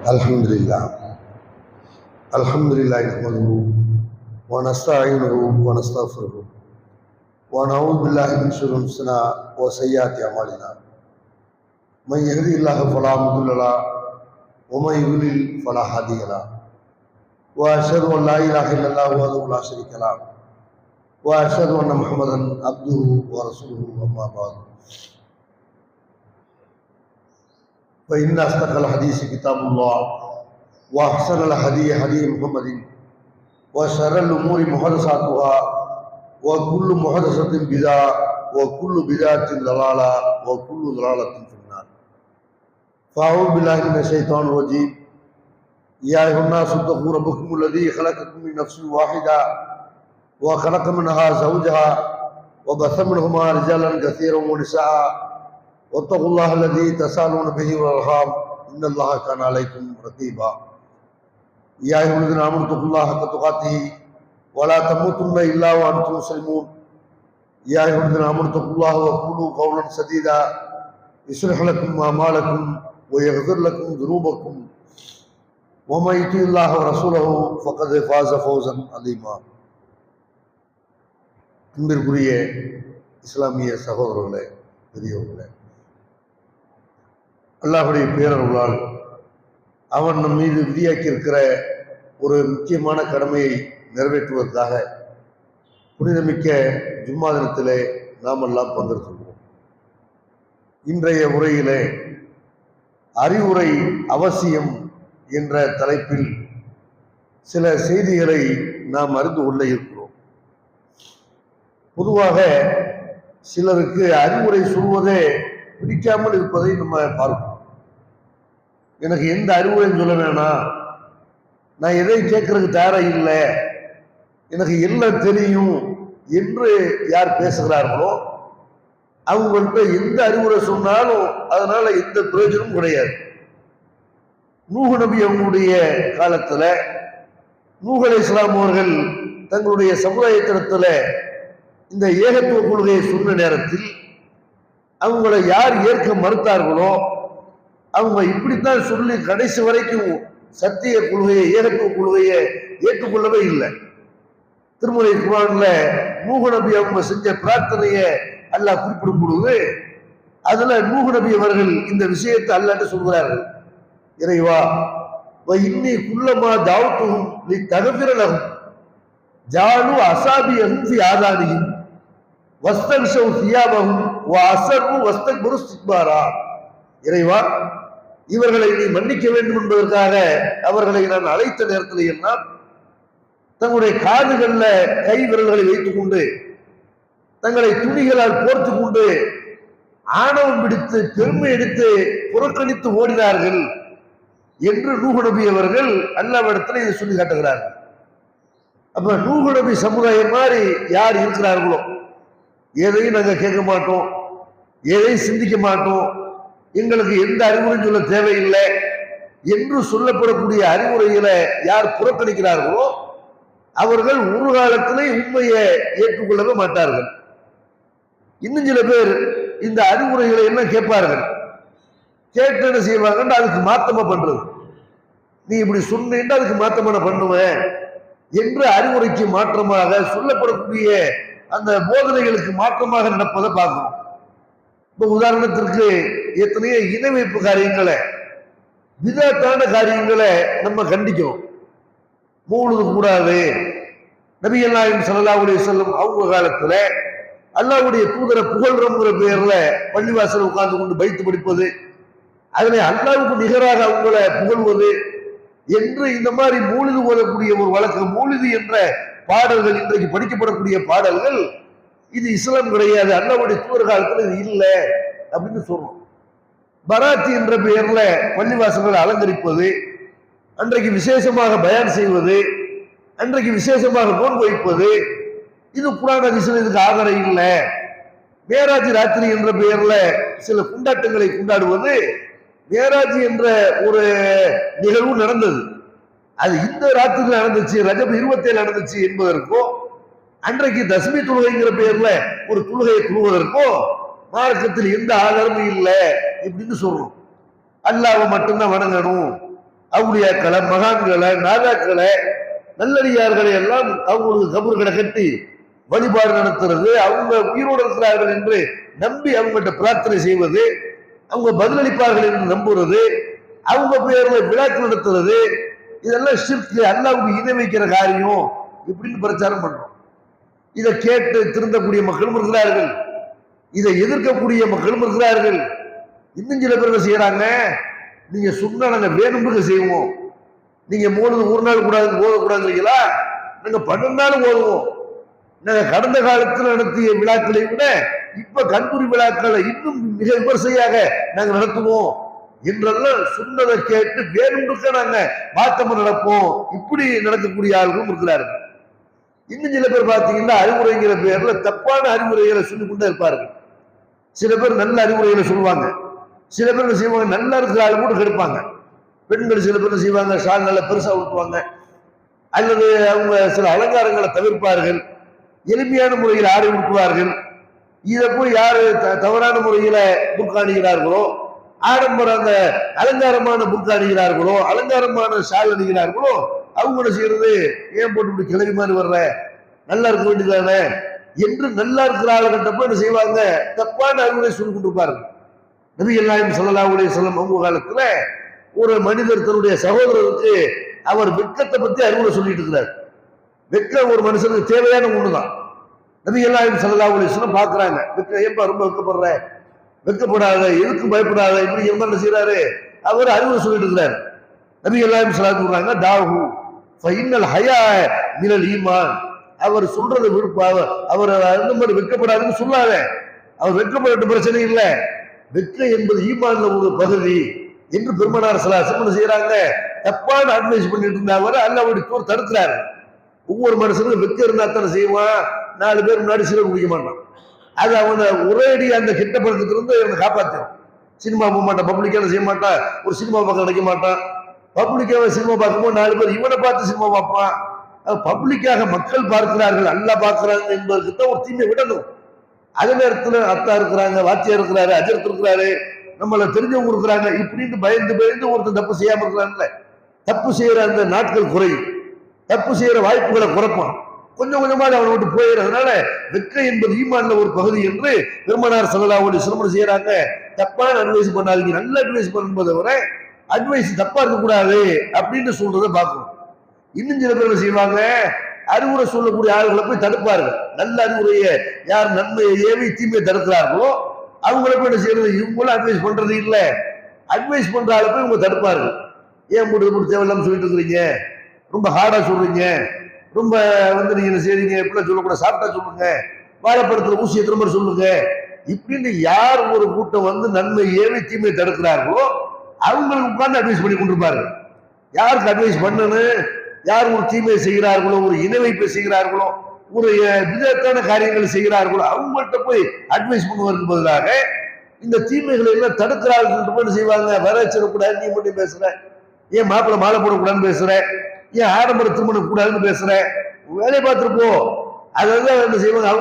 अल्हम्दुलिल्लाह नहमदुहु व नस्तईनुहु व नस्तगफिरुहु व नऊज़ु बिल्लाहि मिन शुरूरि अंफुसिना व सय्यिआति अमालिना मन यहदिहिल्लाहु फला मुदिल्ल लहु व मन युद्लिल फला हादिय लहु व अशहदु अन ला इलाहा इल्लल्लाहु वहदहु ला शरीका लहु व अशहदु अन्न मुहम्मदन अब्दुहु व रसूलुहु अम्मा बाद फ़इन्न अस्दक़ल हदीस किताबुल्लाह व अहसनल हदी हदी मुहम्मदिन व शर्रल उमूरि मुहदसातुहा व कुल्लु मुहदसतिन बिदा व कुल्लु बिदातिन दलाला व कुल्लु दलालतिन फिन्नार फ़अऊज़ु बिल्लाहि मिनश शैतानिर रजीम या अय्युहन्नासु इत्तक़ू रब्बकुमुल्लज़ी खलक़कुम मिन नफ्सिन वाहिदा व खलक़ मिनहा ज़ौजहा व बस्स मिनहुमा रिजालन कसीरन व निसाअ वत्तक़ुल्लाह लज़ी तसालून बिही वल अर्हाम इन्नल्लाह काना अलैकुम रक़ीबा या अय्युहल्लज़ीना आमनू इत्तक़ुल्लाह हक़्क़ तुक़ातिही व ला तमूतुन्ना इल्ला व अंतुम मुस्लिमून या अय्युहल्लज़ीना आमनू इत्तक़ुल्लाह व क़ूलू क़ौलन सदीदा युस्लिह लकुम अमालकुम व यग़फिर लकुम ज़ुनूबकुम व मन युतिइल्लाह व रसूलहु फ़क़द फ़ाज़ फ़ौज़न अज़ीमा. அன்பிற்குரிய இஸ்லாமிய சகோதரர்களே, பெரியவர்களே, அல்லாஹ்வுடைய பேரருளால் அவன் நம் மீது விதியாக்கியிருக்கிற ஒரு முக்கியமான கடமையை நிறைவேற்றுவதற்காக புனிதமிக்க ஜும்மா தினத்திலே நாம் எல்லாம் பங்கெடுத்துள்ளோம். இன்றைய உரையிலே அறிவுரை அவசியம் என்ற தலைப்பில் சில செய்திகளை நாம் அறிந்து கொள்ள இருக்கிறோம். பொதுவாக சிலருக்கு அறிவுரை சொல்வதே பிடிக்காமல் இருப்பதை நம்ம பார்க்கிறோம். எனக்கு எந்த அறிவுரையும் சொல்ல வேணாம், நான் எதை கேட்கறதுக்கு தயாராக இல்லை, எனக்கு எல்லாம் தெரியும் என்று யார் பேசுகிறார்களோ அவங்கள்ட்ட எந்த அறிவுரை சொன்னாலும் அதனால எந்த பிரயோஜனமும் கிடையாது. நூஹ் நபி அவங்களுடைய காலத்துல நூஹ் அலைஹிஸ்ஸலாம் அவர்கள் தங்களுடைய சமுதாயத்திடத்துல இந்த ஏகத்துவ கொள்கையை சொன்ன நேரத்தில் அவங்களை யார் ஏற்க மறுத்தார்களோ அவங்க இப்படித்தான் சொல்லி கடைசி வரைக்கும் சத்திய கொள்கையை ஏகத்துவ கொள்கையை ஏற்றுக்கொள்ளவே இல்லை. திருமலை குர்ஆன்ல நூஹ் நபி அவங்க செஞ்ச பிரார்த்தனையை அல்லாஹ் குறிப்பிடும் பொழுது அதுல நூஹ் நபி அவர்கள் இந்த விஷயத்தை அல்லாஹ்ட்ட சொல்கிறார்கள், இறைவா வ இன்னி குல்லமா தஅவ்துஹும் லிதக்ஃபிர லஹும் ஜாலு அஸாபியஹும் ஃபி ஆதானிஹிம் வஸ்தக்ஷவு சியாபஹும் வ அஸர்ரு வஸ்தக்பரு இஸ்திக்பாரா. இறைவா, இவர்களை நீ மன்னிக்க வேண்டும் என்பதற்காக அவர்களை நான் அழைத்த நேரத்தில் எல்லாம் தங்களுடைய காதுகள்ல கை விரல்களை வைத்துக் கொண்டு தங்களை துணிகளால் போர்த்து கொண்டு ஆணவம் பிடித்து பெருமை எடுத்து புறக்கணித்து ஓடினார்கள் என்று நூஹ் நபி அவர்கள் அல்லாஹ்விடத்தில் இதை சொல்லி காட்டுகிறார்கள். அப்ப நூஹ் நபி சமுதாயம் மாதிரி யார் இருக்கிறார்களோ, எதையும் நாங்க கேட்க மாட்டோம், எதையும் சிந்திக்க மாட்டோம், எங்களுக்கு எந்த அறிவுரையும் சொல்ல தேவையில்லை என்று சொல்லப்படக்கூடிய அறிவுரைகளை யார் புறக்கணிக்கிறார்களோ அவர்கள் ஒரு காலத்திலே உண்மையை ஏற்றுக்கொள்ளவே மாட்டார்கள். இன்னும் சில பேர் இந்த அறிவுரைகளை என்ன கேட்பார்கள், கேட்டு என்ன செய்வாங்க, அதுக்கு மாத்தமா பண்றது, நீ இப்படி சொன்னீங்கன்னா அதுக்கு மாத்தமான பண்ணுவேன் என்று அறிவுரைக்கு மாற்றமாக சொல்லப்படக்கூடிய அந்த போதனைகளுக்கு மாற்றமாக நடப்பதை பார்க்கணும். இப்ப உதாரணத்திற்கு எத்தனையோ இணை வைப்பு காரியங்களை, விதத்தான காரியங்களை நம்ம கண்டிக்கிறோம். மூழுது கூடாது. நபிகள் நாயகம் ஸல்லல்லாஹு அலைஹி வஸல்லம் அவங்க காலத்துல அல்லாஹ்வுடைய தூதரை புகழ்றோங்கிற பேர்ல பள்ளிவாசல் உட்கார்ந்து கொண்டு பைத்து படிப்பது, அதில் அல்லாஹ்வுக்கு நிகராக அவங்களை புகழ்வது என்று இந்த மாதிரி மூலிது ஓதக்கூடிய ஒரு வழக்கம், மூலிது என்ற பாடல்கள் இன்றைக்கு படிக்கப்படக்கூடிய பாடல்கள், இது இஸ்லாம் கிடையாது, அல்லாஹ்வுடைய தூதர் காலத்துல இது இல்லை அப்படின்னு சொல்றோம். பராத்தி என்ற பெயர்ல பள்ளிவாசல்களை அலங்கரிப்பது, அன்றைக்கு விசேஷமாக பயான் செய்வது, அன்றைக்கு விசேஷமாக நோன்பு வைப்பது, இது குர்ஆன் ஹதீஸ்ல இதுக்கு ஆதாரம் இல்லை. மேராஜ் ராத்திரி என்ற பெயர்ல சில கொண்டாட்டங்களை கொண்டாடுவது, மேராஜ் என்ற ஒரு நிகழ்வு நடந்தது, அது இந்த ராத்திரி நடந்துச்சு, ரஜப் 27 நடந்துச்சு என்பதற்கோ, அன்றைக்கு தஸ்மி தொழுகைங்கிற பெயர்ல ஒரு தொழுகையை தொழுவதற்கோ மார்க்கத்தில் எந்த ஆதாரமும் இல்லை இப்படின்னு சொல்றோம். அல்லாஹ்வை மட்டும்தான் வணங்கணும், அவுளியாக்களை, மகான்களை, நாதாக்களை, நல்லடியார்களை எல்லாம் அவங்களுக்கு கபர்களை கட்டி வழிபாடு நடத்துறது, அவங்க உயிரோடு இருக்கிறார்கள் என்று நம்பி அவங்கள்ட்ட பிரார்த்தனை செய்வது, அவங்க பதிலளிப்பார்கள் என்று நம்புறது, அவங்க பேர்ல விழாக்கு நடத்துறது, இதெல்லாம் ஷிர்க், அல்லாஹ்வுக்கு இணை வைக்கிற காரியம் இப்படின்னு பிரச்சாரம் பண்றோம். இதை கேட்டு திருந்தக்கூடிய மக்களும் இருக்கிறார்கள், இதை எதிர்க்கக்கூடிய மக்களும் இருக்கிறார்கள். இன்னும் சில பேர் செய்யறாங்க, நீங்க சொன்னா நாங்க வேணும்னு செய்வோம், நீங்க மூணு ஒரு நாள் கூடாது ஓதக்கூடாதுங்களா, நாங்க 12 நாள் ஓதுவோம், நாங்க கடந்த காலத்தில் நடத்திய விழாக்களை விட இப்ப கண்புரி விழாக்களை இன்னும் மிக விமர்சையாக நாங்க நடத்துவோம் என்றெல்லாம் சொன்னதை கேட்டு வேணும்னுக்க நாங்க மாற்றம் நடப்போம், இப்படி நடக்கக்கூடிய ஆளுகளும் இருக்கிறார்கள். இன்னும் சில பேர் பார்த்தீங்கன்னா அறிவுரைங்கிற பேர்ல தப்பான அறிவுரைகளை சொல்லி கொண்டே இருப்பார்கள். சில பேர் நல்ல அறிவுரைகளை சொல்லுவாங்க, சில பேர் செய்வாங்க நல்லா இருக்கிற ஆள் கூட கெடுப்பாங்க. பெண்கள் சில பேர் செய்வாங்க, ஷால் நல்லா பெருசா ஊட்டுவாங்க, அல்லது அவங்க சில அலங்காரங்களை தவிர்ப்பார்கள், எளிமையான முறையில் ஆடை உடுத்துவார்கள். இதை போய் யாரு தவறான முறையில புர்கா ஆடம்பர அந்த அலங்காரமான புர்கா அணிகிறார்களோ, அலங்காரமான ஷால் அணிகிறார்களோ, அவங்க என்ன செய்யறது, ஏன் போட்டு இப்படி கிளவி மாதிரி வர்ற, நல்லா இருக்க வேண்டியதானே என்று நல்லா இருக்கிற ஆளுகிட்டப்ப என்ன செய்வாங்க, தப்பான அறிவுரை சொல்லி கொண்டிருப்பார்கள். நபிகள் நாயகம் ஸல்லல்லாஹு அலைஹி வஸல்லம் அவங்க காலத்துல ஒரு மனிதர் தன்னுடைய சகோதரருக்கு அவர் வெட்கத்தை பத்தி அறிவுரை சொல்லிட்டு இருக்கிறார். வெட்கம் ஒரு மனுஷனுக்கு தேவையான ஒண்ணுதான். நபிகள் நாயகம் ஸல்லல்லாஹு அலைஹி வஸல்லம் பாக்குறாங்க, வெட்கம் ஏன்பா ரொம்ப வெட்கப்படுற, வெட்கப்படாத, எதுக்கு பயப்படாத, இப்படி என்ன செய்யறாரு, அவர் அறிவுரை சொல்லிட்டு இருக்கிறார். நபிகள் நாயகம் ஸல்லல்லாஹு சொல்றாங்க, தாஹு ஃபஇன்னல் ஹயா மினல் ஈமான், அவர் சொல்றது விருப்பம், அவர் அந்த மாதிரி வெட்கப்படாதுன்னு சொல்லாத, அவர் வெட்கப்பட பிரச்சனை இல்லை, வெட்கம் என்பது ஈமான்ல ஒரு பகுதி என்று பெருமானார் ஸல்லல்லாஹு அலைஹி வஸல்லம் செய்யறாங்க. தப்பான அட்வைஸ் பண்ணிட்டு இருந்தாங்க, அல்லாஹ்வுடைய தூதர் தடுக்கிறாரு. ஒவ்வொரு மனுஷனுக்கும் வெட்கம் இருந்தா தானே செய்வான், 4 பேர் முன்னாடி சிலர் குடிக்க மாட்டான், அது அவனை ஒரேடி அந்த கெட்ட பழக்கத்திலிருந்து அவனை காப்பாற்றும். சினிமா போக மாட்டான், பப்ளிக்கான செய்ய மாட்டான், ஒரு சினிமா பார்க்க நினைக்க மாட்டான். பப்ளிக்காக சினிமா பார்க்கும்போது 4 பேர் இவனை பார்த்து சினிமா பார்ப்பான். பப்ளிக்காக மக்கள் பார்க்கிறார்கள், அல்லாஹ் பார்க்கிறாங்க என்பதற்கு தான் ஒரு தீமை விடணும். அதே நேரத்தில் அத்தா இருக்கிறாங்க, வாத்தியார் இருக்கிறாரு, அஜரத் இருக்கிறாரு, நம்மளை தெரிஞ்சவங்க இருக்கிறாங்க, இப்படின்னு பயந்து பயந்து ஒருத்தர் தப்பு செய்யாம இருக்கிறாங்கல்ல, தப்பு செய்யற அந்த நாட்கள் குறையும், தப்பு செய்யற வாய்ப்புகளை குறைப்பான், கொஞ்சம் கொஞ்சமா அவனை விட்டு போயிடுறதுனால வெட்கம் என்பது ஈமான்ல ஒரு பகுதி என்று பெருமானார் ஸல்லல்லாஹு அலைஹி வஸல்லம் செய்யறாங்க. தப்பான அட்வைஸ் பண்ணாதீங்க, நல்ல அட்வைஸ் பண்ணும்போதை வர அட்வைஸ் தப்பா இருக்கக்கூடாது அப்படின்னு சொல்றதை பார்க்கணும். இன்னும் சில பேர் செய்வாங்க, அறிவுரை சொல்லக்கூடிய ஆளுகளை போய் தடுப்பார்கள். நல்ல அறிவுரையை யார் நன்மையை ஏவி தீமையை தடுக்கிறார்களோ அவங்கள போய் என்ன செய்யறது, இவங்களும் அட்வைஸ் பண்றது இல்லை, அட்வைஸ் பண்ற ஆளை போய் இவங்க தடுப்பார்கள். ஏன் முடிவு தேவையில்லாம சொல்லிட்டு இருக்கிறீங்க, ரொம்ப ஹார்டா சொல்றீங்க, ரொம்ப நீங்க என்ன செய்றீங்க, இப்படிலாம் சொல்லக்கூடாது, சாப்பிட்டா சொல்லுங்க, வாழைப்படத்துல ஊசி எத்தனை மாதிரி சொல்லுங்க, இப்படின்னு யார் ஒரு கூட்டம் நன்மை ஏவி தீமையை தடுக்கிறார்களோ அவங்களுக்கு உட்கார்ந்து அட்வைஸ் பண்ணி கொண்டிருப்பார்கள். யாருக்கு அட்வைஸ் பண்ணணும், யார் ஒரு தீமையை செய்கிறார்களோ, ஒரு இணை வைப்பை செய்கிறார்களோ, ஒரு விதத்தான காரியங்கள் செய்கிறார்களோ அவங்கள்ட்ட போய் அட்வைஸ் பண்ணுவதற்கு பதிலாக இந்த தீமைகளை எல்லாம் தடுக்கிறார்கள் போய் செய்வாங்க. வரச்சிடக்கூடாது, நீ மட்டும் பேசுற, ஏன் மாப்பிள்ளை மாலை போடக்கூடாதுன்னு பேசுற, ஏன் ஆடம்பர திருமணம் கூடாதுன்னு பேசுற, வேலையை பார்த்துருப்போ, அதெல்லாம் என்ன செய்வாங்க,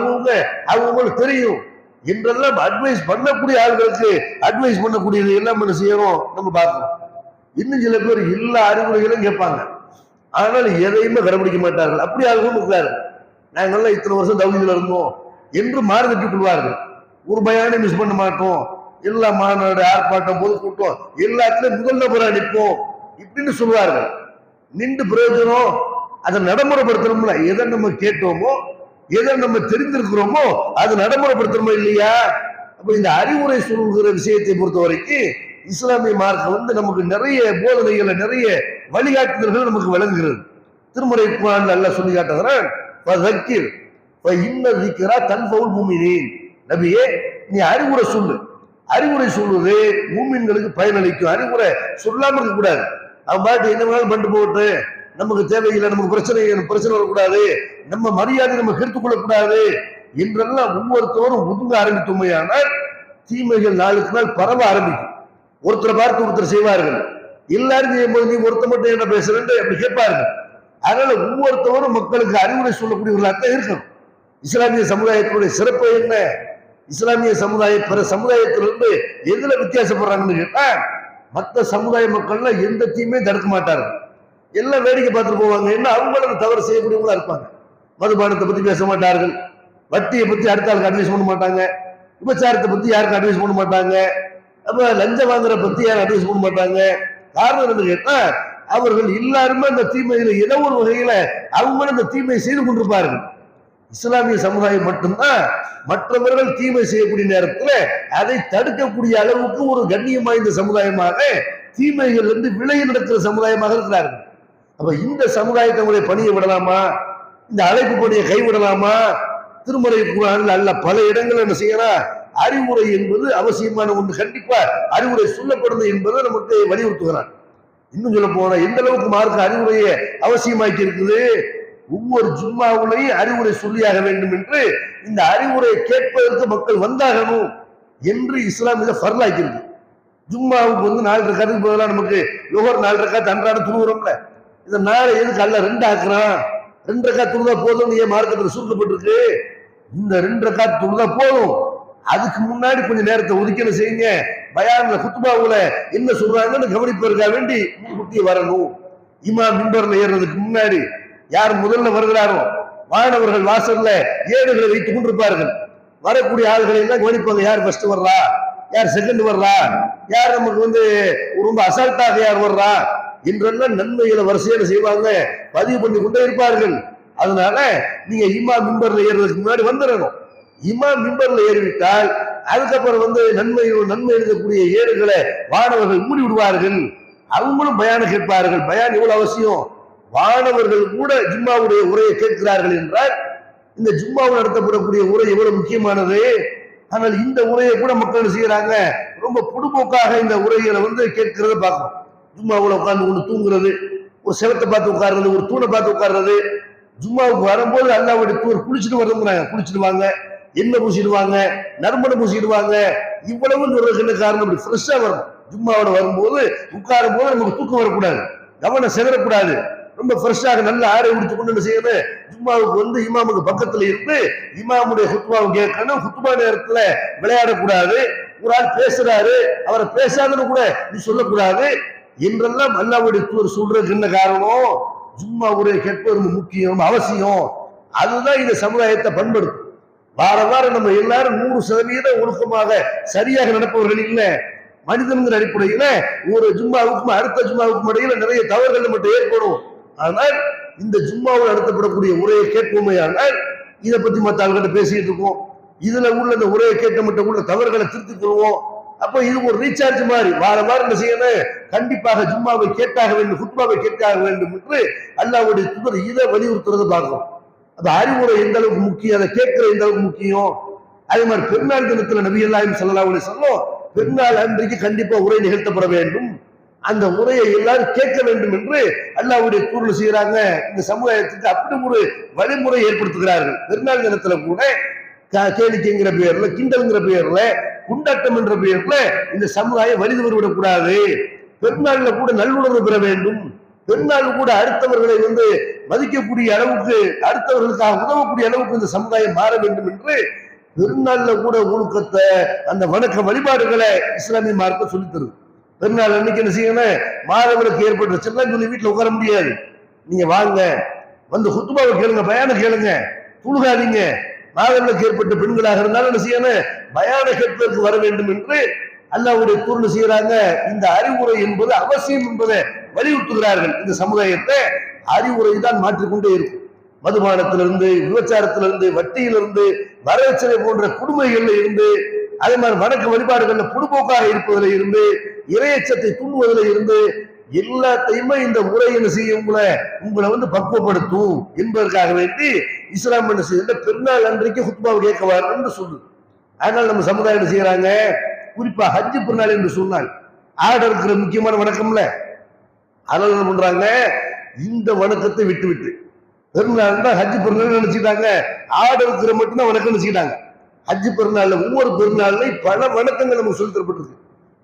அவங்களுக்கு தெரியும் என்றெல்லாம் அட்வைஸ் பண்ணக்கூடிய ஆளுகளுக்கு அட்வைஸ் பண்ணக்கூடியது எல்லாம் என்ன செய்யறோம் நம்ம பார்க்கணும். இன்னும் சில பேர் எல்லா அறிவுரைகளும் கேட்பாங்க, ஆனால் எதையுமே கடைபிடிக்க மாட்டார்கள். அப்படி ஆளுகளும் இருக்கிறார்கள். நாங்கள்லாம் இத்தனை வருஷம் தௌஹீதுல இருந்தோம் என்று மாறுதட்டிக் கொள்வார்கள். ஒரு பயானை மிஸ் பண்ண மாட்டோம், எல்லா மாநாடு, ஆர்ப்பாட்டம், பொதுக்கூட்டம் எல்லாத்திலும் முதல் நபரா நிற்போம் இப்படின்னு சொல்வார்கள். நின்று பிரயோஜனம், அதை நடைமுறைப்படுத்தணும்ல, எதை நம்ம கேட்டோமோ, எதை நம்ம தெரிந்திருக்கிறோமோ அது நடைமுறைப்படுத்தணுமோ இல்லையா? அப்ப இந்த அறிவுரை சொல்கிற விஷயத்தை பொறுத்த வரைக்கும் இஸ்லாமிய மார்க்கம் நமக்கு நிறைய போதனைகளை, நிறைய வழிகாட்டுதல்கள் நமக்கு விளங்குகிறது. திருமறை குர்ஆன்ல அல்லாஹ் சொல்லி காட்டுகிறான், ஃபதக்கிர் ஃபஇன்ன ذிக்ரா தன்ஃபவுல் முஃமினீன். நபியே, நீ அறிவுரை சொல்லு, அறிவுரை சொல்வது மூமின்களுக்கு பயனளிக்கும். அறிவுரை சொல்லாம இருக்க கூடாது, அவன் பாட்டு என்ன வேணாலும் பண்ணிட்டு போட்டு, நமக்கு தேவையில்லை, நமக்கு பிரச்சனை வரக்கூடாது, நம்ம மரியாதை நம்ம கெடுத்துக் கொள்ளக்கூடாது என்றெல்லாம் ஒவ்வொருத்தரும் ஒதுங்க ஆரம்பித்தோமையானால் தீமைகள் நாளுக்கு நாள் பரவ ஆரம்பிக்கும். ஒருத்தரை பார்த்து ஒருத்தர் செய்வார்கள், எல்லாரும் செய்யும்போது நீ ஒருத்த மட்டும் என்ன பேசுறேன்னு அப்படி கேட்பார்கள். அதனால ஒவ்வொருத்தவரும் மக்களுக்கு அறிவுரை சொல்லக்கூடியவர்களாகத்தான் இருக்கணும். இஸ்லாமிய சமுதாயத்தினுடைய சிறப்பு என்ன, இஸ்லாமிய சமுதாய பிற சமுதாயத்திலிருந்து எதுல வித்தியாசப்படுறாங்கன்னு கேட்டா, மற்ற சமுதாய மக்கள்ல எந்த தீமையும் தடுக்க மாட்டார்கள். எல்லாம் வேடிக்கை பார்த்துட்டு போவாங்க. என்ன அவங்களும் தவறு செய்யக்கூடியவங்களா இருப்பாங்க. மதுபானத்தை பத்தி பேச மாட்டார்கள், வட்டியை பத்தி அடுத்த ஆளுக்கு அட்வைஸ் பண்ண மாட்டாங்க, விபச்சாரத்தை பத்தி யாருக்கும் அட்வைஸ் பண்ண மாட்டாங்க, அப்ப லஞ்சம் வாங்குற பத்தி யாரும் அட்வைஸ் பண்ண மாட்டாங்க. காரணம் என்னன்னு கேட்டா, அவர்கள் எல்லாருமே அந்த தீமையில ஏதோ ஒரு வகையில அவங்களும் அந்த தீமையை செய்து கொண்டிருப்பார்கள். இஸ்லாமிய சமுதாயம் மட்டும்தான் மற்றவர்கள் தீமை செய்யக்கூடிய நேரத்தில் அதை தடுக்கக்கூடிய அளவுக்கு ஒரு கண்ணியம் வாய்ந்த சமுதாயமாக, தீமைகள் இருந்து விலகி நடக்கிற சமுதாயமாக இருக்கிறார்கள். அப்ப இந்த சமுதாயத்தை பணியை விடலாமா? இந்த அழைப்பு பணியை கைவிடலாமா? திருமறை குர்ஆன்ல அல்ல பல இடங்கள் என்ன செய்யலாம், அறிவுரை என்பது அவசியமான ஒன்று. கண்டிப்பா அறிவுரை சொல்லப்படுது என்பதை நமக்கு வலியுறுத்துகிறான். இன்னும் சொல்ல போனா எந்த அளவுக்கு மார்க்க அறிவுரையை அவசியமாக்கி இருக்குது. ஒவ்வொரு ஜும்மாவுலையும் அறிவுரை சொல்லியாக வேண்டும் என்று, இந்த அறிவுரை கேட்பதற்கு மக்கள் வந்தாகணும் என்று இஸ்லாம் இதை ஃபர்லாக்கி இருக்கு. ஜும்மாவுக்கு 4 ரக்காத்துக்கு பதிலாக நமக்கு லுஹர் 4 ரக்காத் அன்றாட துணுகிறோம்ல, இந்த நாளை எதுக்கு அல்ல 2 ஆக்குறான்? 2 ரக்காத் துணுதா போதும் ஏன் மார்க்கத்தில் சுருக்கப்பட்டிருக்கு? இந்த 2 ரக்காத் துணுதா போதும். அதுக்கு முன்னாடி கொஞ்சம் நேரத்தை ஒதுக்கீடு செய்யுங்க. பயான்ல குத்துபாவுல என்ன சொல்றாங்கன்னு கவனிப்பதற்காக வேண்டி முன்கூட்டியே வரணும். இமாம் மிம்பர்ல ஏறுறதுக்கு முன்னாடி யார் முதல்ல வருகிறாரோ மாணவர்கள் வாசல்ல ஏடுகளை வைத்துக் கொண்டிருப்பார்கள். வரக்கூடிய ஆள்களை எல்லாம் கவனிப்பாங்க. யார் ஃபர்ஸ்ட் வர்றா, யார் செகண்ட் வர்றா, யார் நமக்கு ரொம்ப அசால்ட்டாக யார் வர்றா என்றெல்லாம் நன்மைகளை வரிசையில செய்வாங்க, பதிவு பண்ணி கொண்டே இருப்பார்கள். அதனால நீங்க இமாம் மிம்பர்ல ஏறுறதுக்கு முன்னாடி வந்துடணும். இமாம் மிம்பர்ல ஏறிவிட்டால் அதுக்கப்புறம் நன்மை எழுதக்கூடிய ஏடுகளை மாணவர்கள் மூடி விடுவார்கள். அவங்களும் பயான கேட்பார்கள். பயான் எவ்வளவு அவசியம். மாணவர்கள் கூட ஜும்மாவுடைய உரையை கேட்கிறார்கள் என்றால் இந்த ஜும்மாவில் நடத்தப்படக்கூடிய உரை எவ்வளவு முக்கியமானது. ஆனால் இந்த உரையை கூட மக்கள் செய்யறாங்க, ரொம்ப பொடுபோக்காக இந்த உரைகளை கேட்கிறத பார்க்கணும். ஜும்மாவில் உட்கார்ந்து கொண்டு தூங்குறது, ஒரு செவத்தை பார்த்து உட்கார்றது, ஒரு தூணை பார்த்து உட்கார்றது. ஜும்மாவுக்கு வரும்போது அல்லாஹ்வுடைய தூர் குளிச்சுட்டு வரணுங்கிறாங்க. குளிச்சுடுவாங்க, எண்ணெய் பூசிடுவாங்க, நறுமணம் பூசிடுவாங்க. இவ்வளவு சொல்றதுக்கு என்ன காரணம்? அப்படி ஃப்ரெஷ்ஷா வரணும். ஜும்மாவோட வரும்போது உட்காரும் போது நமக்கு தூக்கம் வரக்கூடாது, கவனம் செதறக்கூடாது. ரொம்ப ஃப்ரெஷ்ஷாக நல்ல ஆடை உடுத்து கொண்டு என்ன செய்யணும், ஜும்மாவுக்கு இமாமுக்கு பக்கத்துல இருந்து இமாமுடைய ஹுத்பாவை கேட்கணும். ஹுத்பா நேரத்துல விளையாடக்கூடாது. ஒரு ஆள் பேசுறாரு, அவரை பேசாதன்னு கூட நீ சொல்லக்கூடாது என்றெல்லாம் அல்லாஹ்வுடைய தூதர் சொல்றதுக்கு என்ன காரணம்? ஜும்மா உரை கேட்பது ரொம்ப முக்கியம், அவசியம். அதுதான் இந்த சமுதாயத்தை பண்படுத்தும். வாரம் நம்ம எல்லாரும் 100% ஒழுக்கமாக சரியாக நடப்பவர்கள் இல்லை. மனிதன்கிற அடிப்படையில ஒரு ஜும்மாவுக்கும் அடுத்த ஜும்மாவுக்கும் இடையில நிறைய தவறுகள் மட்டும் ஏற்படும். ஆனால் இந்த ஜும்மாவில் நடத்தப்படக்கூடிய உரையை கேட்போமே, ஆனால் இதை பத்தி மற்ற ஆள்கிட்ட பேசிட்டு இருக்கோம். இதுல உள்ள இந்த உரையை கேட்ட மட்டும் உள்ள தவறுகளை திருத்திக் கொள்வோம். அப்ப இது ஒரு ரீசார்ஜ் மாதிரி. வாரம் என்ன செய்யணும், கண்டிப்பாக ஜும்மாவை கேட்டாக வேண்டும், குத்பாவை கேட்காக வேண்டும் என்று அல்லாஹ்வுடைய தூதர் இதை வலியுறுத்துறதை பார்க்கிறோம். அந்த அறிவுரை எந்த அளவுக்கு முக்கியம், அதை கேட்கிற எந்த அளவுக்கு முக்கியம். அதே மாதிரி பெருநாள் தினத்துல நபி ஸல்லல்லாஹு அலைஹி வஸல்லம் பெருநாள் அன்றைக்கு கண்டிப்பா உரை நிகழ்த்தப்பட வேண்டும், அந்த உரையை எல்லாரும் கேட்க வேண்டும் என்று அல்லாஹ்வுடைய தூதர் செய்யறாங்க. இந்த சமுதாயத்துக்கு அப்படி ஒரு வழிமுறை ஏற்படுத்துகிறார்கள். பெருநாள் தினத்துல கூட கேளிக்கைங்கிற பெயர்ல, கிண்டல்ங்கிற பெயர்ல, குண்டாட்டம் என்ற பெயர்ல இந்த சமுதாயம் வலிது விடக்கூடாது. பெருநாள்ல கூட நல்லுணர்வு பெற வேண்டும். பெருநாள் கூட அடுத்தவர்களை மதிக்கக்கூடிய அளவுக்கு, அடுத்தவர்களுக்காக உதவக்கூடிய அளவுக்கு இந்த சமுதாயம் மாற வேண்டும் என்று பெருநாள்ல கூட ஒழுக்கத்தை, அந்த வணக்க வழிபாடுகளை இஸ்லாமிய மார்க்கம் சொல்லி தருது. பெருநாள் அன்னைக்கு என்ன செய்யணும், மாதவிலக்கு ஏற்பட்டுச்சுன்னா சொல்லி வீட்டுல உட்கார முடியாது. நீங்க வாங்க, குத்துபாவை கேளுங்க, பயான கேளுங்க, துழுகாதீங்க. மாதவிலக்கு ஏற்பட்ட பெண்களாக இருந்தாலும் என்ன செய்யணும், பயான கேட்பதற்கு வர வேண்டும் என்று அல்லாஹ்வுடைய தூதர் செய்யறாங்க. இந்த அறிவுரை என்பது அவசியம் என்பதை வலியுறுத்துகிறார்கள். இந்த சமுதாயத்தை அறிவுரை தான் மாற்றிக்கொண்டே இருக்கும். மதுபானத்திலிருந்து, விபச்சாரத்திலிருந்து, வட்டியிலிருந்து, வரதட்சணை போன்ற கொடுமைகள்ல இருந்து, அதே மாதிரி வணக்க வழிபாடுகள்ல பொடுபோக்காக இருப்பதில் இருந்து, இறையச்சத்தை தூண்டுவதில் இருந்து, எல்லாத்தையுமே இந்த உரை என்ன செய்யும், உங்களை பக்குவப்படுத்தும் என்பதற்காக வேண்டி இஸ்லாம் என்ன செய்ய, பெருநாள் அன்றைக்கு குத்பாவை கேட்கவார் என்று சொல்லுது. அதனால நம்ம சமுதாயம் என்ன செய்யறாங்க, குறிப்பா ஹஜ் பெருநாள் என்று சொன்னால் ஆட இருக்கிற முக்கியமான வணக்கம்ல, அதனால என்ன பண்றாங்க, இந்த வணக்கத்தை விட்டு விட்டு பெருநாள் தான் ஹஜ் பெருநாள் நினைச்சுட்டாங்க. ஆட இருக்கிற மட்டும்தான் வணக்கம் நினைச்சுட்டாங்க. ஹஜ் பெருநாள்ல ஒவ்வொரு பெருநாள்லையும் பல வணக்கங்கள் நமக்கு சொல்லி தரப்பட்டிருக்கு.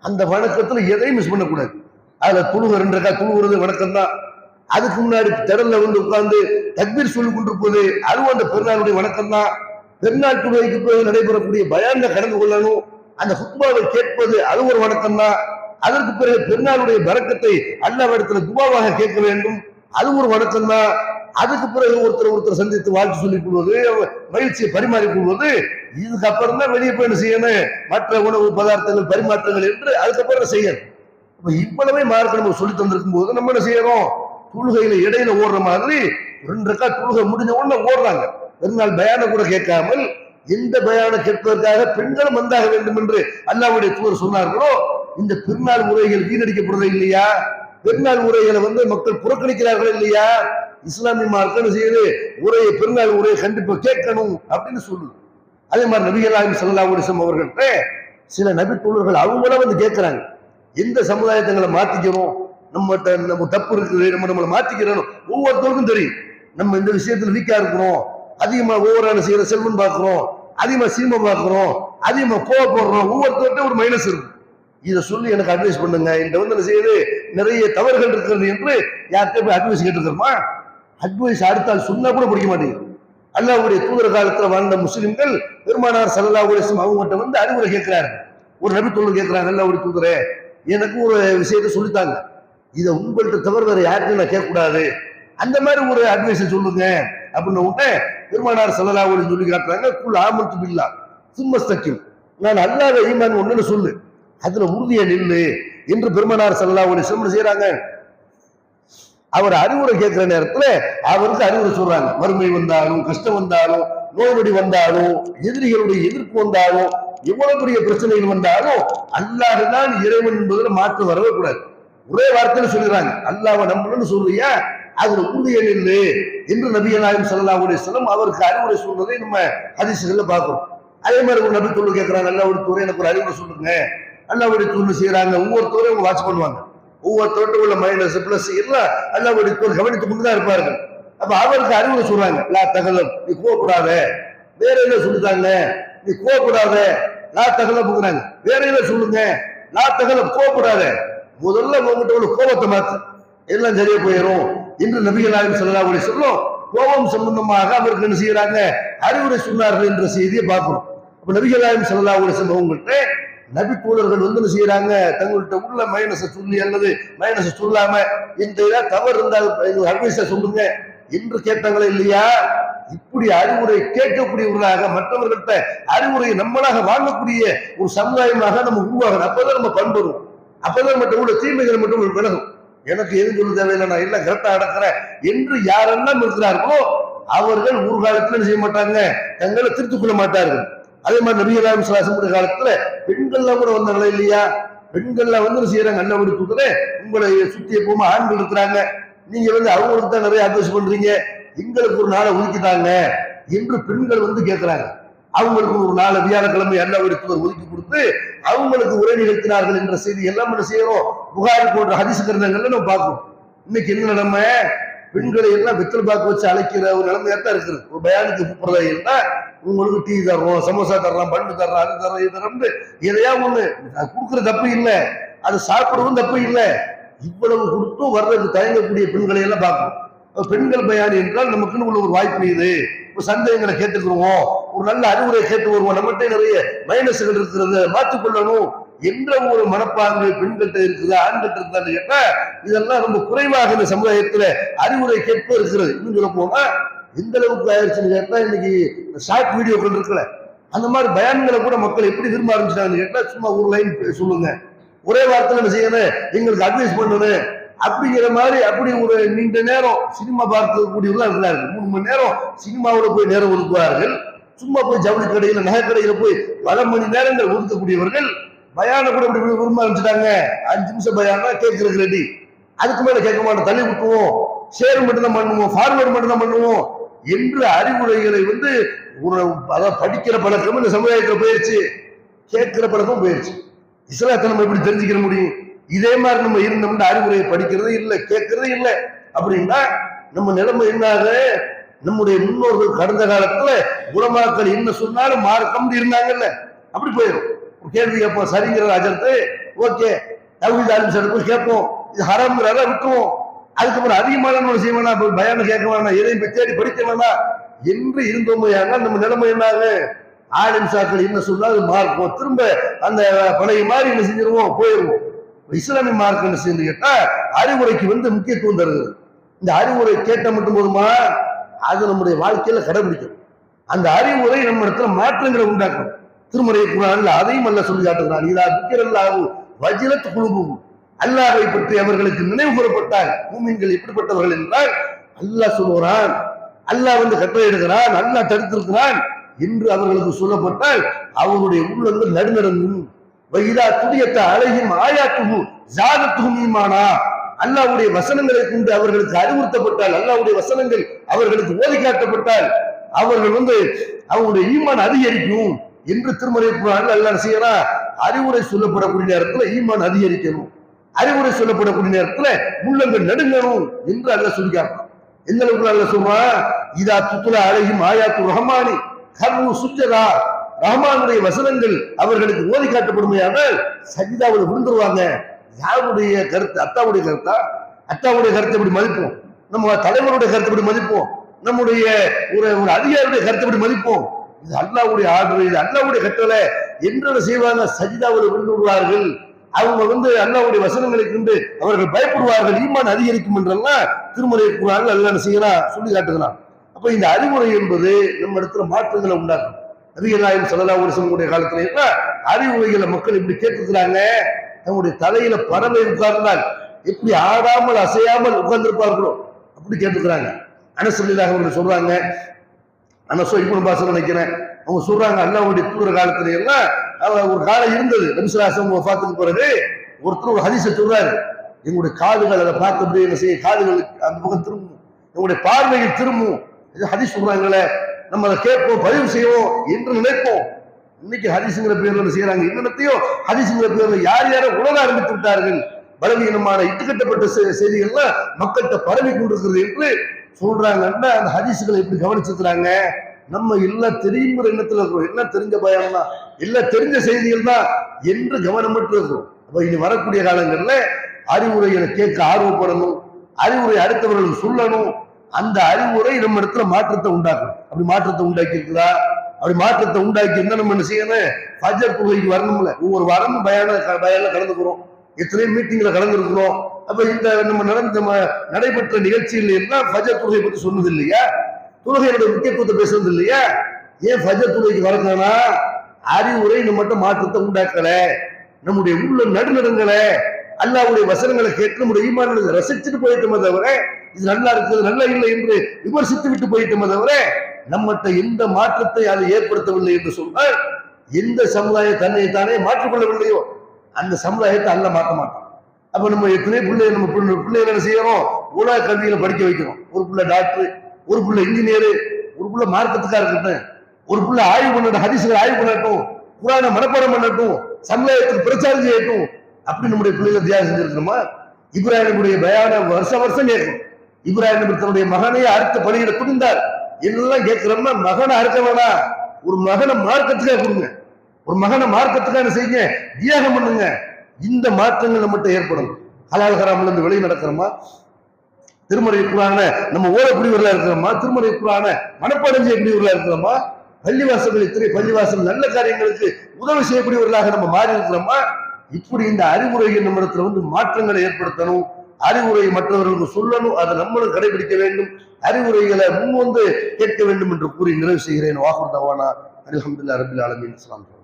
அந்த வணக்கத்துல எதையும் மிஸ் பண்ணக்கூடாது. அதுல துழுக 2 ரக்காத் துழுகிறது வணக்கம் தான். அதுக்கு முன்னாடி திடல்ல உட்கார்ந்து தக்பீர் சொல்லி கொண்டிருப்பது அதுவும் அந்த பெருநாளுடைய வணக்கம் தான். பெருநாள் தொழுகைக்கு போய் நடைபெறக்கூடிய பயான்ல கலந்து கொள்ளணும், அந்த குத்பாவை கேட்பது அது ஒரு வணக்கம் தான். அதற்கு பிறகு பெருநாளுடைய பரக்கத்தை அல்லாஹ்விடத்துல துஆவாக கேட்க வேண்டும். அது ஒரு வணக்கம் தான். அதுக்கு பிறகு ஒருத்தர் சந்தித்து வாழ்த்து சொல்லிக் கொள்வது, மகிழ்ச்சியை பரிமாறிக் கொள்வது, இதுக்கப்புறம் தான் வெளியே போய் செய்யணும் மற்ற உணவு பதார்த்தங்கள் பரிமாற்றங்கள் என்று அதுக்கப்புறம் செய்யணும். இப்ப இவ்வளவே மார்க்க நம்ம சொல்லி தந்திருக்கும் போது நம்ம என்ன செய்யறோம்? தொழுகையில இடையில ஓடுற மாதிரி 2 ரக்காத் தொழுகை முடிஞ்ச உடனே ஓடுறாங்க. பெருநாள் பயான கூட கேட்காமல் எந்த பயான கேட்பதற்காக பெண்களும் வந்தாக வேண்டும் என்று அல்லாஹ்வுடைய தூதர் சொன்னார்களோ, இந்த பெருநாள் உரைகள் வீணடிக்கப்படுறது இல்லையா? பெருநாள் உரைகளை மக்கள் புறக்கணிக்கிறார்கள் இல்லையா? இஸ்லாமிய மார்க்கம் செய்யுது, உரையை பெருநாள் உரையை கண்டிப்பா கேட்கணும் அப்படின்னு சொல்லுது. அதே மாதிரி நபிகள் நாயகம் ஸல்லல்லாஹு அலைஹி வஸல்லம் அவர்கள்ட்ட சில நபி தோழர்கள் அவங்கள கேட்கிறாங்க, எந்த சமுதாயத்தை மாத்திக்கிறோம், நம்ம தப்பு இருக்குது, நம்மளை மாத்திக்கிறோம். ஒவ்வொருத்தருக்கும் தெரியும் நம்ம இந்த விஷயத்துல வீக்கா இருக்கிறோம், அதிகமா ஒவ்வொரு செய்யற செல்வம் பார்க்கிறோம், அதிகமா சீமை பார்க்கிறோம், அதிகமா கோவப்படுறோம், ஒவ்வொருத்தர்கிட்ட ஒரு மைனஸ் இருக்கும். இதை சொல்லி எனக்கு அட்வைஸ் பண்ணுங்க, இந்த என்ன செய்யுது நிறைய தவறுகள் இருக்கிறது என்று யார்கிட்ட போய் அட்வைஸ் கேட்டுக்கிறோமா? அட்வைஸ் அடுத்தால் சொன்னா கூட பிடிக்க மாட்டேங்குது. அல்லாஹ்வுடைய தூதர் காலத்துல வாழ்ந்த முஸ்லிம்கள் பெருமானார் ஸல்லல்லாஹு அலைஹி வஸல்லம் அவங்ககிட்ட அறிவுரை கேட்கிறாரு. ஒரு நபி தோழர் கேட்கிறாங்க, அல்லாஹ்வுடைய தூதரே எனக்கு ஒரு விஷயத்தை சொல்லித்தாங்க, இதை உங்கள்கிட்ட தவிர வேற யாருக்கும் நான் கேட்கக்கூடாது, அந்த மாதிரி ஒரு அட்வைஸை சொல்லுங்க அப்படின்னு உடனே பெருமானார் ஸல்லல்லாஹு அலைஹி சொல்லி காட்டுறாங்க, குல் ஆமன்து பில்லாஹ் சும்ம இஸ்தகிம், நான் அல்லாஹ்வை ஈமான் ஒண்ணுன்னு சொல்லு, அதுல உறுதியா நில்லு என்று பெருமானார் ஸல்லல்லாஹு அலைஹி வஸல்லம் செய்யறாங்க. அவர் அறிவுரை கேட்கிற நேரத்துல அவருக்கு அறிவுரை சொல்றாங்க. மறுமை வந்தாலும், கஷ்டம் வந்தாலும், நோய் நொடி வந்தாலும், எதிரிகளுடைய எதிர்ப்பு வந்தாலும், எவ்வளவு பெரிய பிரச்சனைகள் வந்தாலும் அல்லாஹ் தான் இறைவன் என்பதுல மாற்றம் வரவே கூடாது. ஒரே வார்த்தையில சொல்லிடுறாங்க, அல்லாஹ்வை நம்பணும்னு சொல்றியா, அதுல உறுதியா நில்லு என்று நபிகள் நாயகம் ஸல்லல்லாஹு அலைஹி வஸல்லம் அவருக்கு அறிவுரை சொல்றதை நம்ம ஹதீஸ்கள்ல பார்க்கிறோம். அதே மாதிரி ஒரு நபி தோழர் கேட்கிறாங்க, அல்லாஹ்வுடைய தூதரே எனக்கு ஒரு அறிவுரை சொல்லுங்க. அல்லாஹ்வுடைய தூதர் செய்யறாங்க, ஒவ்வொருத்தரையும் அவங்க வாட்ச் பண்ணுவாங்க, ஒவ்வொருத்தோட்டம் உள்ள மைனஸ் பிளஸ் எல்லாம் அல்லாஹ்வுடைய தூதர் கவனித்துக் கொண்டுதான் இருப்பார்கள். அப்ப அவருக்கு அறிவுரை சொல்றாங்க, லா தகலம், நீ கோவப்படாத. வேற என்ன சொல்லிட்டாங்க, நீ கோவப்படாத. லா தகலம்ங்கிறாங்க, வேற என்ன சொல்லுங்க, லா தகலம், கோவப்படாத. முதல்ல உங்ககிட்ட உள்ள கோபத்தை மாத்து, எல்லாம் சரியா போயிடும் என்று நபிகள் நாயகம் ஸல்லல்லாஹு அலைஹி வஸல்லம் கோபம் சம்பந்தமாக அவருக்கு என்ன செய்யறாங்க, அறிவுரை சொன்னார்கள் என்ற செய்தியை பார்க்கணும். அப்ப நபிகள் நாயகம் ஸல்லல்லாஹு அலைஹி வஸல்லம் அவங்கள்ட்ட நபி தோழர்கள் என்ன செய்யறாங்க, தங்கள்கிட்ட உள்ள மைனஸை சொல்லி அல்லது மைனஸை சொல்லாம இந்த ஏதாவது தவறு இருந்தால் அட்வைஸை சொல்லுங்க என்று கேட்டாங்களே இல்லையா? இப்படி அறிவுரை கேட்கக்கூடியவர்களாக மற்றவர்கள்ட்ட அறிவுரை நம்மளாக வாங்கக்கூடிய ஒரு சமுதாயமாக நம்ம உருவாகணும். அப்பதான் நம்ம பண்புறோம், அப்பதான் மற்ற உள்ள தீமைகள் மட்டும் விலகும். எனக்கு எதுவும் சொல்ல தேவையில்லை, நான் எல்லாம் கரெக்டா அடக்கிறேன் என்று யாரெல்லாம் இருக்கிறார்களோ அவர்கள் ஒரு காலத்துல செய்ய மாட்டாங்க, தங்களை திருத்திக் கொள்ள மாட்டார்கள். அதே மாதிரி நபிகள் நாயகம் ஸல்லல்லாஹு அலைஹி வஸல்லம் காலத்துல பெண்கள்லாம் கூட வந்தாங்களா இல்லையா? பெண்கள்லாம் செய்யறாங்க, அல்லாஹ்வுடைய தூதரே உங்களை சுத்தி எப்பவுமே ஆண்கள் இருக்கிறாங்க, நீங்க அவங்களுக்கு தான் நிறைய அட்வைஸ் பண்றீங்க, எங்களுக்கு ஒரு நாளை ஒதுக்கிட்டாங்க என்று பெண்கள் கேட்கிறாங்க. அவங்களுக்கு ஒரு நாளை வியாழக்கிழமை அல்லாஹ்வுடைய தூதர் ஒதுக்கி கொடுத்து அவங்களுக்கு உரை நிகழ்த்தினார்கள் என்ற செய்தி எல்லாம் என்ன செய்யறோம், புகாரி போன்ற ஹதீஸ் கிரந்தங்கள்ல நம்ம பார்க்கணும். இன்னைக்கு என்ன நிலைமை, பெண்களை எல்லாம் வெத்தலை பாக்கு வச்சு அழைக்கிற ஒரு நிலைமையாத்தான் இருக்குது. ஒரு பயானுக்கு கூப்பிடுறதா இருந்தா உங்களுக்கு டீ தர்றோம், சமோசா தர்றோம், பண்டு தர்றோம், அது தர்றோம், இது தர்றோம், எதையா ஒண்ணு கொடுக்குற தப்பு இல்லை, அது சாப்பிடுறதும் தப்பு இல்லை. இவ்வளவு கொடுத்தும் வர்றதுக்கு தயங்கக்கூடிய பெண்களை எல்லாம் பார்க்கணும். பெண்கள் பயான் என்றால் நமக்குன்னு உள்ள ஒரு வாய்ப்பு, இது ஒரு சந்தேகங்களை கேட்டுக்கிறோம், ஒரு நல்ல அறிவுரை கேட்டு வருவோம், நம்மகிட்ட நிறைய மைனஸ்கள் இருக்கிறது மாற்றிக்கொள்ளணும் என்ற ஒரு மனப்பான்மை பெண்கிட்ட இருக்குதா ஆண்கிட்ட இருந்தான்னு கேட்டா இதெல்லாம் ரொம்ப குறைவாக இந்த சமுதாயத்துல அறிவுரை கேட்ப இருக்கிறது. இன்னும் சொல்ல போனா எந்த அளவுக்கு ஆயிடுச்சுன்னு கேட்டா இன்னைக்கு ஷார்ட் வீடியோக்கள் இருக்குல்ல, அந்த மாதிரி பயான்களை கூட மக்கள் எப்படி விரும்ப ஆரம்பிச்சிட்டாங்கன்னு கேட்டா சும்மா ஒரு லைன் சொல்லுங்க, ஒரே வார்த்தையில என்ன செய்யணும், எங்களுக்கு அட்வைஸ் பண்ணணும் அப்படிங்கிற மாதிரி அப்படி ஒரு நீண்ட நேரம் சினிமா பார்க்கக்கூடியவர்களா இருக்கிறார்கள். 3 மணி நேரம் சினிமாவோட போய் நேரம் ஒதுக்குவார்கள், சும்மா போய் ஜவுளி கடையில நகை கடையில போய் பல மணி நேரங்கள் ஒதுக்கக்கூடியவர்கள் பயான கூட இப்படி விரும்ப ஆரம்பிச்சுட்டாங்க. 5 நிமிஷம் பயானா கேட்கறதுக்கு ரெடி, அதுக்கு மேல கேட்க மாட்டோம், தள்ளி விட்டுருவோம், ஷேர் மட்டும் தான் பண்ணுவோம், ஃபார்வர்ட் மட்டும் தான் பண்ணுவோம் என்று அறிவுரைகளை அதாவது படிக்கிற பழக்கம் இந்த சமுதாயத்தில் போயிடுச்சு, கேட்கிற பழக்கம் போயிடுச்சு. இஸ்லாத்தை நம்ம எப்படி தெரிஞ்சுக்கிற முடியும்? இதே மாதிரி நம்ம இருந்தோம்னா அறிவுரையை படிக்கிறது இல்லை, கேட்கறது இல்லை அப்படின்னா நம்ம நிலைமை என்னாக, நம்முடைய முன்னோர்கள் கடந்த காலத்துல குலமாக்கள் என்ன சொன்னாலும் மார்க்கம் இருந்தாங்கல்ல, அப்படி போயிடும். கேள்வி கேட்போம், சரிங்கிற அஜர்த்து ஓகே, தௌஹீத் ஆலிம் போய் கேட்போம், இது ஹராம்ங்கிறத விட்டுருவோம், அதுக்கப்புறம் அதிகமான செய்ய வேணாம், பயானம் கேட்க வேணாம், எதையும் தேடி படிக்க வேணாம் என்று இருந்தோமையானால் நம்ம நிலைமை என்னாக, ஆலிம் சாக்கள் என்ன சொன்னா அது மார்க்கும், திரும்ப அந்த பழைய மாதிரி என்ன செஞ்சிருவோம், போயிடுவோம். இஸ்லாமிய மார்க்கம் சேர்ந்து கேட்டா அறிவுரைக்கு முக்கியத்துவம் தருகிறது. இந்த அறிவுரை கேட்ட மட்டும் போதுமா, அது நம்முடைய வாழ்க்கையில கடைபிடிக்கும். அந்த அறிவுரை நம்ம இடத்துல மாற்றங்களை உண்டாக்கும். திருமறை குர்ஆன்ல அதையும் அல்லாஹ் சொல்லி காட்டுகிறான். இதா திக்ரல்லாஹு வஜிலத் குலூபுஹும், அல்லாஹ்வை பற்றி அவர்களுக்கு நினைவு கூறப்பட்டால் மூமின்கள் எப்படிப்பட்டவர்கள் என்றால் அல்லாஹ் சொல்லுகிறான், அல்லாஹ் கட்டளையிடுகிறான், அல்லாஹ் தடுத்திருக்கிறான் என்று அவர்களுக்கு சொல்லப்பட்டால் அவர்களுடைய உள்ளங்கள் நடுநடுங்கும். வைதா துடியத்த அலைஹிம் ஆயாத்துஹு ஜாதத்துஹும் ஈமானா, அல்லாஹ்வுடைய வசனங்களை கொண்டு அவர்களுக்கு அறிவுறுத்தப்பட்டால், அல்லாஹ்வுடைய வசனங்கள் அவர்களுக்கு ஓதி காட்டப்பட்டால் அவர்கள் அவங்களுடைய ஈமான் அதிகரிக்கும் என்று திருமறை குர்ஆன்ல அல்லாஹ் செய்யறான். அறிவுரை சொல்லப்படக்கூடிய நேரத்துல ஈமான் அதிகரிக்கணும், அறிவுரை சொல்லப்படக்கூடிய நேரத்துல உள்ளங்கள் நடுங்கணும் என்று அல்லாஹ் சொல்லி காட்டுறான். எந்த அளவுக்கு அல்லாஹ் சொல்றான், இதா துத்லா அலைஹிம் ஆயாத்து ரஹ்மானி கர்ரு சுஜ்ஜதா, ரஹ்மானுடைய வசனங்கள் அவர்களுக்கு ஓதி காட்டப்படுமையானால் சஜிதாவில் விழுந்துருவாங்க. யாருடைய கருத்து? அத்தாவுடைய கருத்தா? அத்தாவுடைய கருத்தை எப்படி மதிப்போம்? நம்ம தலைவருடைய கருத்தை எப்படி மதிப்போம்? நம்முடைய ஒரு அதிகாரியுடைய கருத்தை எப்படி மதிப்போம்? இது அல்லாஹ்வுடைய ஆர்டர், இது அல்லாஹ்வுடைய கட்டளை என்று செய்வாங்க. சஜிதாவில் விழுந்து விடுவார்கள். அவங்க அல்லாஹ்வுடைய வசனங்களை கொண்டு அவர்கள் பயப்படுவார்கள், ஈமான் அதிகரிக்கும் என்றெல்லாம் திருமறை குர்ஆன்ல அல்லாஹ் செய்யலாம் சொல்லி காட்டுகிறான். அப்ப இந்த அறிவுரை என்பது நம்ம இடத்துல மாற்றங்களை உண்டாக்கும். நபிகள் நாயகம் ஸல்லல்லாஹு அலைஹி வஸல்லம் காலத்துல அறிவுரைகளை மக்கள் இப்படி கேட்டுக்கிறாங்க. தங்களுடைய தலையில பறவை உட்கார்ந்தால் எப்படி ஆடாமல் அசையாமல் உட்கார்ந்திருப்பார்களோ அப்படி கேட்டுக்கிறாங்க. அனஸ் ரலியல்லாஹு அன்ஹு சொல்றாங்க, அனஸ் இப்னு பாஸ் நினைக்கிறேன், அவங்க சொல்றாங்க அல்லாஹ்வுடைய தூதர் காலத்துல எல்லாம் ஒரு காலம் இருந்தது. நபி ஸல்லல்லாஹு அலைஹி வஸல்லம் வஃபாத்துக்கு பிறகு ஒருத்தர் ஒரு ஹதீஸை சொல்றாரு, எங்களுடைய காதுகள் அதை பார்த்தபடி என்ன செய்ய, காதுகள் அந்த பக்கம் திரும்பும், எங்களுடைய பார்வையில் திரும்பும். ஹதீஸ் சொல்றாங்களே, நம்ம அதை கேட்போம், பதிவு செய்வோம் என்று நினைப்போம். இன்னைக்கு ஹதீஸ்ங்கிற பேர்ல என்ன செய்யறாங்க, இன்னத்தையும் ஹதீஸ்ங்கிற பேர்ல யார் யாரை உலக ஆரம்பித்து விட்டார்கள். பலவீனமான இட்டுக்கட்டப்பட்ட செய்திகள்லாம் மக்கள்கிட்ட பரவி கொண்டிருக்கிறது என்று சொல்றாங்கன்னா அந்த ஹதீஸ்களை எப்படி கவனிச்சிருக்கிறாங்க. நம்ம எல்லாம் தெரியுங்கிற எண்ணத்துல இருக்கிறோம், என்ன தெரிஞ்ச பயம் தான், எல்லாம் தெரிஞ்ச செய்திகள் தான் என்று கவனமற்று இருக்கிறோம். அப்ப இனி வரக்கூடிய காலங்கள்ல அறிவுரைகளை கேட்க ஆர்வப்படணும், அறிவுரை அடுத்தவர்களுக்கு சொல்லணும். அந்த அறிவுரை நம்ம இடத்துல மாற்றத்தை உண்டாக்கணும். அப்படி மாற்றத்தை உண்டாக்கி இருக்குதா? அப்படி மாற்றத்தை உண்டாக்கி இருந்தா நம்ம என்ன செய்யணும், ஃபஜர் தொழுகைக்கு வரணும்ல. ஒவ்வொரு வாரமும் பயான்ல கலந்துக்கிறோம், எத்தனையோ மீட்டிங்ல கலந்துருக்கிறோம். அப்ப இந்த நம்ம நடைபெற்ற நிகழ்ச்சியில் எல்லாம் ஃபஜர் தொழுகை பற்றி சொன்னது இல்லையா, தொழுகையோட முக்கியத்துவத்தை பேசுறது இல்லையா? ஏன் ஃபஜர் தொழுகைக்கு வரணும்னா அறிவுரை நம்மகிட்ட மாற்றத்தை உண்டாக்கல, நம்முடைய உள்ள நடுநடுங்களை அல்லாஹ்வுடைய வசனங்களை கேட்டு நம்முடைய ஈமானை ரசிச்சுட்டு போயிட்டோமே தவிர இது நல்லா இருக்குது நல்லா இல்லை என்று விமர்சித்து விட்டு போயிட்டோமே தவிர நம்மகிட்ட எந்த மாற்றத்தை அது ஏற்படுத்தவில்லை என்று சொன்னால், எந்த சமுதாயம் தன்னை தானே மாற்றிக்கொள்ளவில்லையோ அந்த சமுதாயத்தை அல்ல மாற்ற மாட்டோம். அப்ப நம்ம எத்தனை நம்ம பிள்ளைகளை என்ன செய்யறோம், உலக கல்வியில படிக்க வைக்கிறோம். ஒரு பிள்ளை டாக்டர், ஒரு பிள்ளை இன்ஜினியர், ஒரு பிள்ளை மார்க்கத்துக்கா இருக்கட்டும், ஒரு பிள்ளை ஆய்வு பண்ணட்டும், ஹதீஸ்களை ஆய்வு பண்ணட்டும், குர்ஆனை மனப்பாடம் பண்ணட்டும், சமுதாயத்துக்கு பிரச்சாரம் செய்யட்டும். அப்படி நம்முடைய பிள்ளைகளை தியாகம் செஞ்சிருக்கிறோமா? இப்ராஹிமுடைய பயான வருஷம் கேட்கணும். இப்ராஹிம் நபி தன்னுடைய மகனையே அறுத்து பலியிட துணிந்தார் எல்லாம் கேட்கிறோம்னா, மகனை அறுக்க வேணாம், ஒரு மகனை மார்க்கத்துக்காக கொடுங்க, ஒரு மகனை மார்க்கத்துக்காக செய்யுங்க, தியாகம் பண்ணுங்க. இந்த மாற்றங்கள் நம்மகிட்ட ஏற்படும். ஹலால் ஹராம்ல இருந்து வெளியே நடக்கிறோமா? திருமறை குர்ஆன நம்ம ஓடக்கூடியவர்களா இருக்கிறோமா? திருமறை குர்ஆன மனப்பாடம் செய்யக்கூடியவர்களா இருக்கிறோமா? பள்ளிவாசல்கள் இத்தனை பள்ளிவாசல் நல்ல காரியங்களுக்கு உதவி செய்யக்கூடியவர்களாக நம்ம மாறி இருக்கிறோமா? இப்படி இந்த அறிவுரைகள் நம்ம இடத்துல மாற்றங்களை ஏற்படுத்தணும். அறிவுரை மற்றவர்களுக்கு சொல்லணும், அதை நம்மளும் கடைபிடிக்க வேண்டும். அறிவுரைகளை முன் கேட்க வேண்டும் என்று கூறி நிறைவு செய்கிறேன். வாஹர் தவானா அல்ஹம்துலில்லாஹி ரப்பில் ஆலமீன். அஸ்ஸலாமு அலைக்கும்.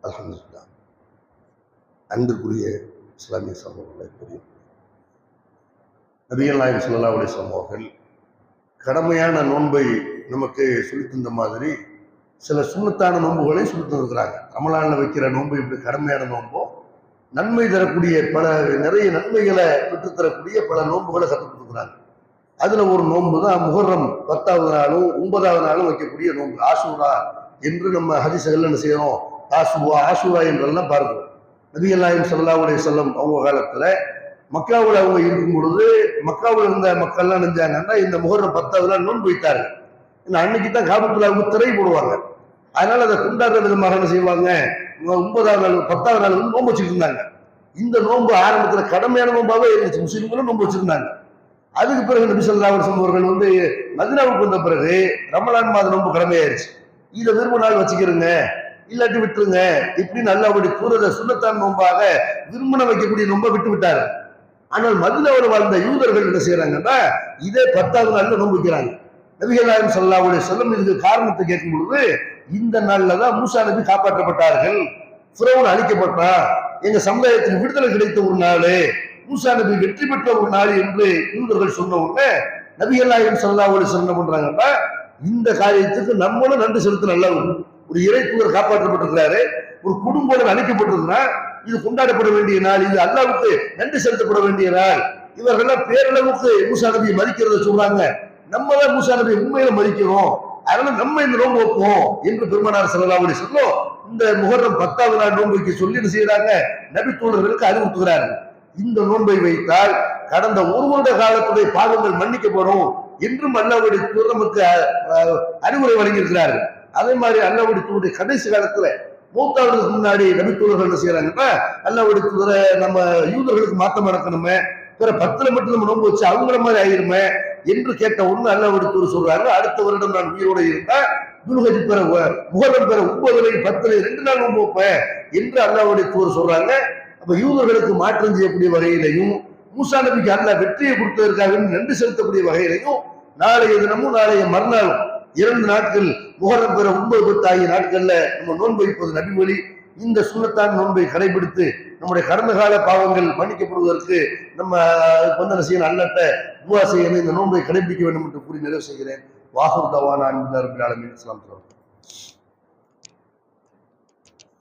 அல்ஹம்துலில்லாஹ். அன்பிற்குரிய இஸ்லாமிய சமூகங்களை புரியும் நபிகள் நாயகம் ஸல்லல்லாஹு அலைஹி வஸல்லம் அவர்கள் கடமையான நோன்பை நமக்கு சொல்லித் தந்த மாதிரி சில சுன்னத்தான நோன்புகளை சொல்லித் தந்திருக்கிறாங்க. ரமலான்ல வைக்கிற நோன்பு இப்படி கடமையான நோன்போ, நன்மை தரக்கூடிய நிறைய நன்மைகளை பெற்றுத்தரக்கூடிய பல நோன்புகளை கற்றுக் கொடுக்குறாங்க. அதுல ஒரு நோன்பு தான் முஹர்ரம் 10வது நாளும் 9வது நாளும் வைக்கக்கூடிய நோன்பு, ஆஷூரா என்று நம்ம ஹதீஸ்கள் என்ன செய்யறோம், ஆஷூரா என்றெல்லாம் பார்க்கிறோம். நபிகள் நாயகம் ஸல்லல்லாஹு அலைஹி வஸல்லம் அவங்க காலத்துல மக்காவில் அவங்க இருக்கும் பொழுது மக்காவில் இருந்த மக்கள்லாம் நினைஞ்சாங்கன்னா இந்த முஹர்ரம் 10வது நாள் நோன்பு வைத்தார்கள். அன்னைக்கு தான் காபத்துல்லாவுக்கு திரை போடுவாங்க. அதனால அதை கொண்டாடுற விதமாக என்ன செய்வாங்க, 9வது நாள் 10வது நாள் நோன்பு வச்சுட்டு இருந்தாங்க. இந்த நோன்பு ஆரம்பத்துல கடமையான நோன்பாவே இருந்துச்சு, முஸ்லிம்களும் நோன்பு வச்சிருந்தாங்க. அதுக்கு பிறகு நபி ஸல்லல்லாஹு அலைஹி வஸல்லம் அவர்கள் வந்து மதீனாவுக்கு வந்த பிறகு ரமலான் மாதம் நோன்பு கடமையாயிருச்சு. இதை விரும்ப நாள் வச்சுக்கிறங்க, இல்லாட்டி விட்டுருங்க, இப்படின்னு அல்லாஹ்வுடைய தூதரை சுன்னத்தான் நோன்பாக விரும்பின வைக்கக்கூடிய நோன்பை விட்டு விட்டாரு. ஆனால் மதீனாவில் வாழ்ந்த யூதர்கள் என்ன செய்யறாங்கன்னா இதே 10வது நாள்ல நோன்பு வைக்கிறாங்க. நபிகள் நாயகம் ஸல்லல்லாஹு அலைஹி வஸல்லம் இதுக்கு காரணத்தை கேட்கும் பொழுது, இந்த நாள்ல தான் மூசா நபி காப்பாற்றப்பட்டார்கள், ஃபிரௌன் அழிக்கப்பட்டான், எங்க சமுதாயத்துக்கு விடுதலை கிடைத்த ஒரு நாள், மூசா நபி வெற்றி பெற்ற ஒரு நாள் என்று யூதர்கள் சொன்ன உடனே நபிகள் நாயகம் ஸல்லல்லாஹு அலைஹி வஸல்லம் என்ன பண்றாங்கன்னா, இந்த காரியத்துக்கு நம்மளும் நன்றி செலுத்த நல்ல ஒரு இறை தூதர் காப்பாற்றப்பட்டிருக்கிறாரு, ஒரு குடும்பம் அழிக்கப்பட்டிருக்கிறா, இது கொண்டாடப்பட வேண்டிய நாள், இது அல்லாஹ்வுக்கு நன்றி செலுத்தப்பட வேண்டிய நாள். இவர்கள் பேரளவுக்கு மூசா நபியை மதிக்கிறத சொல்றாங்க, நம்ம தான் மூசா நபியை உண்மையில மதிக்கிறோம், அதனால நம்ம இந்த நோன்பு வைப்போம் என்று பெருமானார் ஸல்லல்லாஹு அலைஹி வஸல்லம் இந்த முஹர்ரம் 10வது நாள் நோன்பு வைக்க சொல்லி என்ன செய்யறாங்க, நபி தோழர்களுக்கு அறிவுறுத்துகிறார்கள். இந்த நோன்பை வைத்தால் கடந்த ஒரு வருட காலத்துடைய பாவங்கள் மன்னிக்கப்படும் என்றும் அல்லாஹ்வுடைய தூதர் நமக்கு அறிவுரை வழங்கியிருக்கிறார்கள். அதே மாதிரி அல்லாஹ்வுடைய தூதருடைய கடைசி காலத்துல மூத்தாவதுக்கு முன்னாடி நபி தூதர்கள் என்ன செய்யறாங்கன்னா, அல்லாஹ்வுடைய தூதரை நம்ம யூதர்களுக்கு மாத்தம் நடக்கணுமே, பிற 10ல மட்டும் நம்ம நோன்பு வச்சு அவங்கள மாதிரி ஆயிருமே என்று கேட்ட ஒண்ணு அல்லாஹ்வுடைய தூதர் சொல்றாங்க, அடுத்த வருடம் நான் உயிரோடு இருந்தா துல்ஹஜ் பெற முஹர்ரம் பெற 9ல 10ல 2 நாள் நோன்பு வைப்பேன் என்று அல்லாஹ்வுடைய தூதர் சொல்றாங்க. அப்ப யூதர்களுக்கு மாற்றம் செய்யக்கூடிய வகையிலையும், மூசா நபிக்கு அல்லாஹ் வெற்றியை கொடுத்ததற்காக நன்றி செலுத்தக்கூடிய வகையிலையும், நாளைய தினமும் நாளைய மறுநாளும் 2 நாட்கள் முஹர்ரம் பெற 9, 10 ஆகிய நாட்கள்ல நம்ம நோன்பு வைப்பது நபி வழி. இந்த சுன்னத்தான் நோன்பை கடைபிடித்து நம்முடைய கடந்த கால பாவங்கள் மன்னிக்கப்படுவதற்கு நம்ம வந்தன செய்யணும், அல்லாஹ்ட்ட துஆ செய்யணும், இந்த நோன்பை கடைபிடிக்க வேண்டும் என்று கூறி நிறைவு செய்கிறேன். வாஹிர் தவானா அல்ஹம்துலில்லாஹி ரப்பில் ஆலமீன். அஸ்ஸலாமு அலைக்கும்.